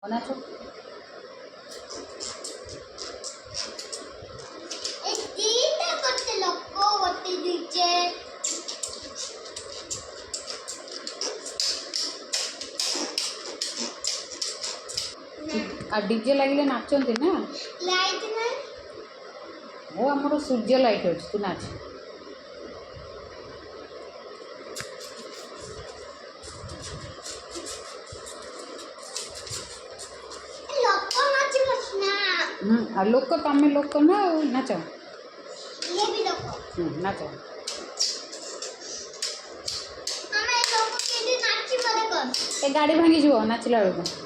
ନାଚ डीजे लगे नाचती ना लाइट नहीं वो आमर सूर्य लाइट अच्छे तू नाच लोको नाच बसना लोक तुम लोक ना नाच ये भी लोको नाच हमें लोको के लिए नाची मरे कर ए गाड़ी भांगी जीव नाचला बेलू